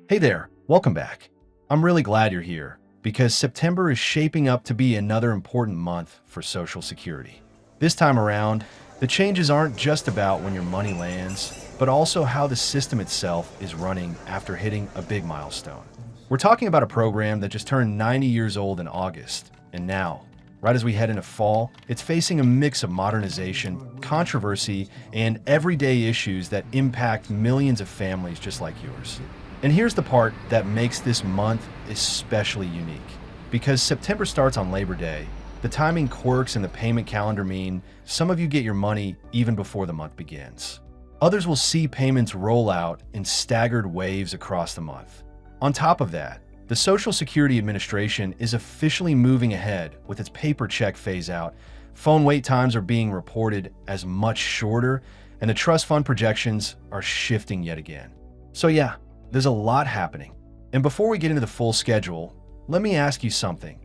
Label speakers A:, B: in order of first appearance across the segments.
A: Hey there, welcome back. I'm really glad you're here because September is shaping up to be another important month for Social Security. This time around, the changes aren't just about when your money lands, but also how the system itself is running after hitting a big milestone. We're talking about a program that just turned 90 years old in August, and now, right as we head into fall, it's facing a mix of modernization, controversy, and everyday issues that impact millions of families just like yours. And here's the part that makes this month especially unique. Because September starts on Labor Day, the timing quirks in the payment calendar mean some of you get your money even before the month begins. Others will see payments roll out in staggered waves across the month. On top of that, the Social Security Administration is officially moving ahead with its paper check phase-out. Phone wait times are being reported as much shorter, and the trust fund projections are shifting yet again. So yeah, there's a lot happening. And before we get into the full schedule, let me ask you something.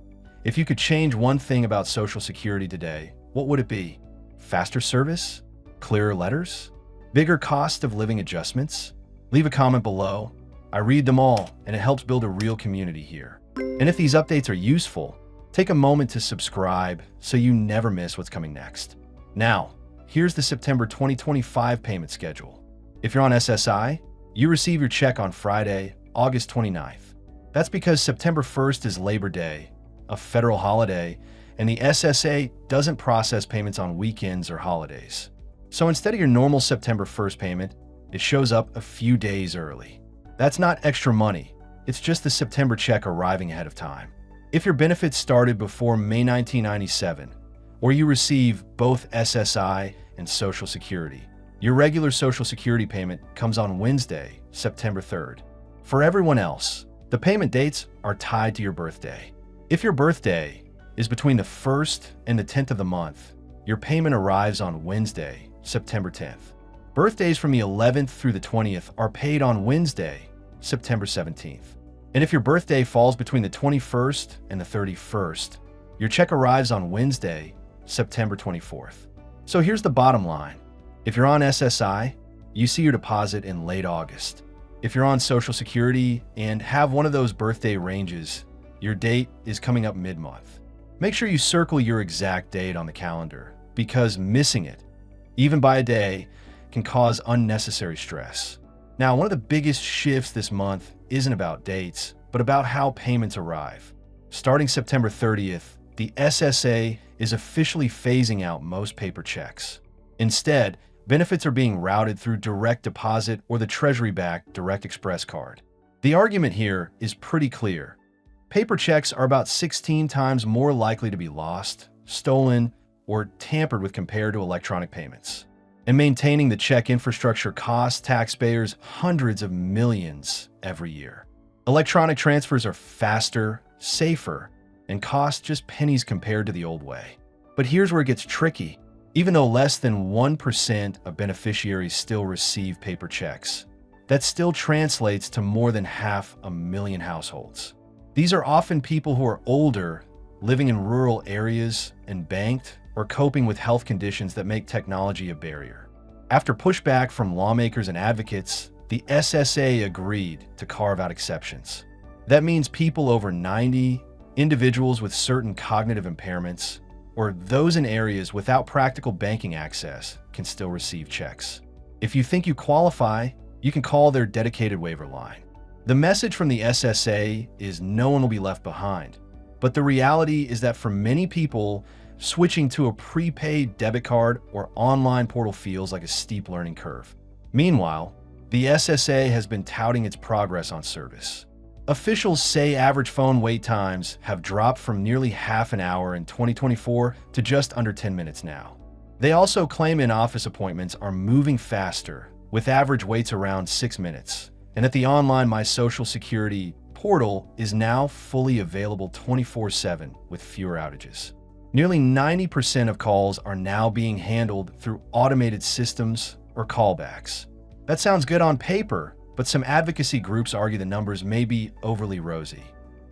A: If you could change one thing about Social Security today, what would it be? Faster service? Clearer letters? Bigger cost of living adjustments? Leave a comment below. I read them all, and it helps build a real community here. And if these updates are useful, take a moment to subscribe so you never miss what's coming next. Now, here's the September 2025 payment schedule. If you're on SSI, you receive your check on Friday, August 29th. That's because September 1st is Labor Day, a federal holiday, and the SSA doesn't process payments on weekends or holidays. So instead of your normal September 1st payment, it shows up a few days early. That's not extra money, it's just the September check arriving ahead of time. If your benefits started before May 1997, or you receive both SSI and Social Security, your regular Social Security payment comes on Wednesday, September 3rd. For everyone else, the payment dates are tied to your birthday. If your birthday is between the 1st and the 10th of the month, your payment arrives on Wednesday, September 10th. Birthdays from the 11th through the 20th are paid on Wednesday, September 17th. And if your birthday falls between the 21st and the 31st, your check arrives on Wednesday, September 24th. So here's the bottom line. If you're on SSI, you see your deposit in late August. If you're on Social Security and have one of those birthday ranges, your date is coming up mid-month. Make sure you circle your exact date on the calendar, because missing it, even by a day, can cause unnecessary stress. Now, one of the biggest shifts this month isn't about dates, but about how payments arrive. Starting September 30th, the SSA is officially phasing out most paper checks. Instead, benefits are being routed through direct deposit or the Treasury-backed Direct Express card. The argument here is pretty clear. Paper checks are about 16 times more likely to be lost, stolen, or tampered with compared to electronic payments. And maintaining the check infrastructure costs taxpayers hundreds of millions every year. Electronic transfers are faster, safer, and cost just pennies compared to the old way. But here's where it gets tricky. Even though less than 1% of beneficiaries still receive paper checks, that still translates to more than 500,000 households. These are often people who are older, living in rural areas, and banked, or coping with health conditions that make technology a barrier. After pushback from lawmakers and advocates, the SSA agreed to carve out exceptions. That means people over 90, individuals with certain cognitive impairments, or those in areas without practical banking access can still receive checks. If you think you qualify, you can call their dedicated waiver line. The message from the SSA is no one will be left behind. But the reality is that for many people, switching to a prepaid debit card or online portal feels like a steep learning curve. Meanwhile, the SSA has been touting its progress on service. Officials say average phone wait times have dropped from nearly half an hour in 2024 to just under 10 minutes now. They also claim in-office appointments are moving faster, with average waits around 6 minutes, and that the online My Social Security portal is now fully available 24/7 with fewer outages. Nearly 90% of calls are now being handled through automated systems or callbacks. That sounds good on paper, but some advocacy groups argue the numbers may be overly rosy.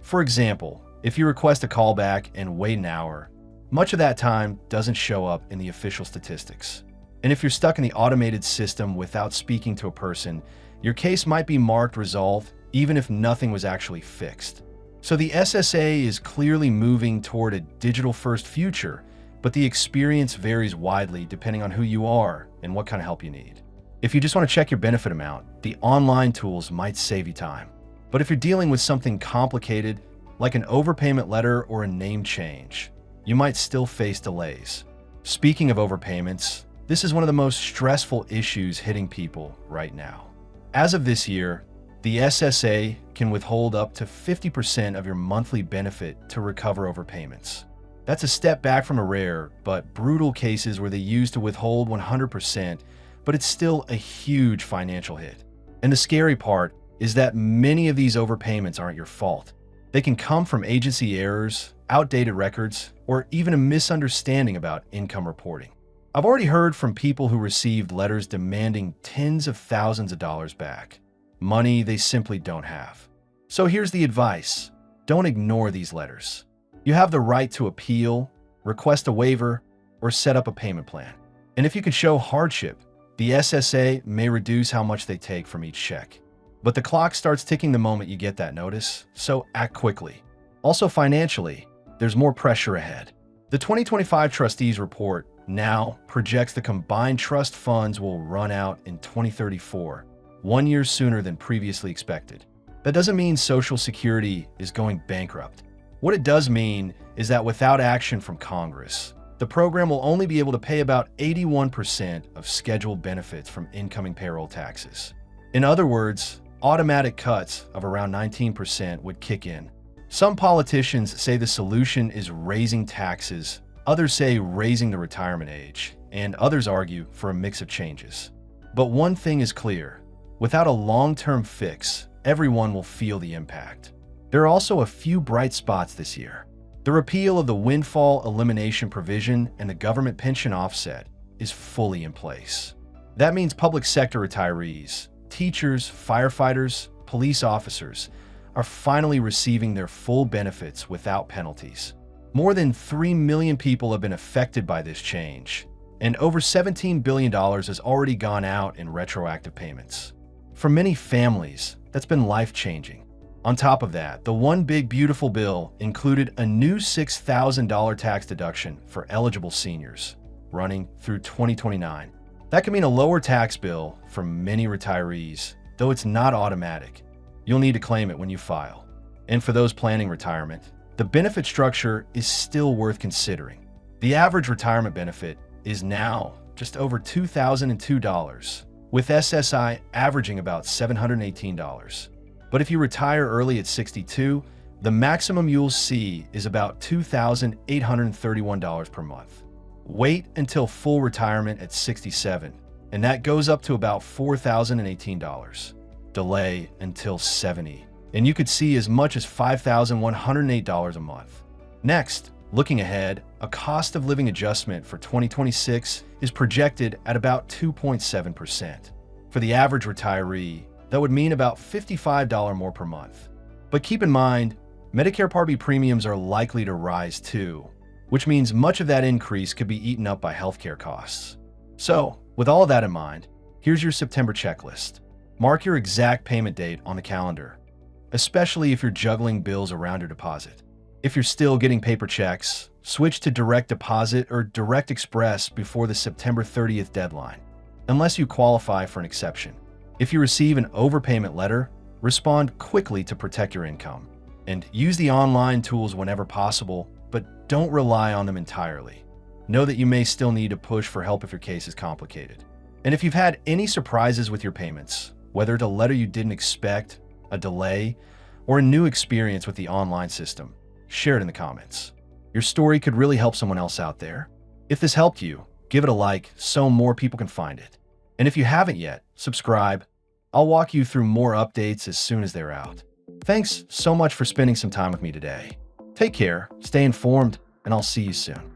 A: For example, if you request a callback and wait an hour, much of that time doesn't show up in the official statistics. And if you're stuck in the automated system without speaking to a person, your case might be marked resolved even if nothing was actually fixed. So the SSA is clearly moving toward a digital-first future, but the experience varies widely depending on who you are and what kind of help you need. If you just want to check your benefit amount, the online tools might save you time. But if you're dealing with something complicated, like an overpayment letter or a name change, you might still face delays. Speaking of overpayments, this is one of the most stressful issues hitting people right now. As of this year, the SSA can withhold up to 50% of your monthly benefit to recover overpayments. That's a step back from the rare but brutal cases where they used to withhold 100%, but it's still a huge financial hit. And the scary part is that many of these overpayments aren't your fault. They can come from agency errors, outdated records, or even a misunderstanding about income reporting. I've already heard from people who received letters demanding tens of thousands of dollars back, money they simply don't have. So here's the advice. Don't ignore these letters. You have the right to appeal, request a waiver, or set up a payment plan. And if you can show hardship, the SSA may reduce how much they take from each check. But the clock starts ticking the moment you get that notice, so act quickly. Also financially, there's more pressure ahead. The 2025 Trustees Report now projects the combined trust funds will run out in 2034, 1 year sooner than previously expected. That doesn't mean Social Security is going bankrupt. What it does mean is that without action from Congress, the program will only be able to pay about 81% of scheduled benefits from incoming payroll taxes. In other words, automatic cuts of around 19% would kick in. Some politicians say the solution is raising taxes, others say raising the retirement age, and others argue for a mix of changes. But one thing is clear, without a long-term fix, everyone will feel the impact. There are also a few bright spots this year. The repeal of the windfall elimination provision and the government pension offset is fully in place. That means public sector retirees, teachers, firefighters, police officers are finally receiving their full benefits without penalties. More than 3 million people have been affected by this change, and over $17 billion has already gone out in retroactive payments. For many families, that's been life-changing. On top of that, the One Big Beautiful Bill included a new $6,000 tax deduction for eligible seniors, running through 2029. That could mean a lower tax bill for many retirees, though it's not automatic. You'll need to claim it when you file. And for those planning retirement, the benefit structure is still worth considering. The average retirement benefit is now just over $2,002, with SSI averaging about $718. But if you retire early at 62, the maximum you'll see is about $2,831 per month. Wait until full retirement at 67, and that goes up to about $4,018. Delay until 70, and you could see as much as $5,108 a month. Next, looking ahead, a cost of living adjustment for 2026 is projected at about 2.7%. For the average retiree, that would mean about $55 more per month. But keep in mind, Medicare Part B premiums are likely to rise too, which means much of that increase could be eaten up by healthcare costs. So, with all of that in mind, here's your September checklist. Mark your exact payment date on the calendar, especially if you're juggling bills around your deposit. If you're still getting paper checks, switch to direct deposit or direct express before the September 30th deadline, unless you qualify for an exception. If you receive an overpayment letter, respond quickly to protect your income. And use the online tools whenever possible, but don't rely on them entirely. Know that you may still need to push for help if your case is complicated. And if you've had any surprises with your payments, whether it's a letter you didn't expect, a delay, or a new experience with the online system, share it in the comments. Your story could really help someone else out there. If this helped you, give it a like so more people can find it. And if you haven't yet, subscribe. I'll walk you through more updates as soon as they're out. Thanks so much for spending some time with me today. Take care, stay informed, and I'll see you soon.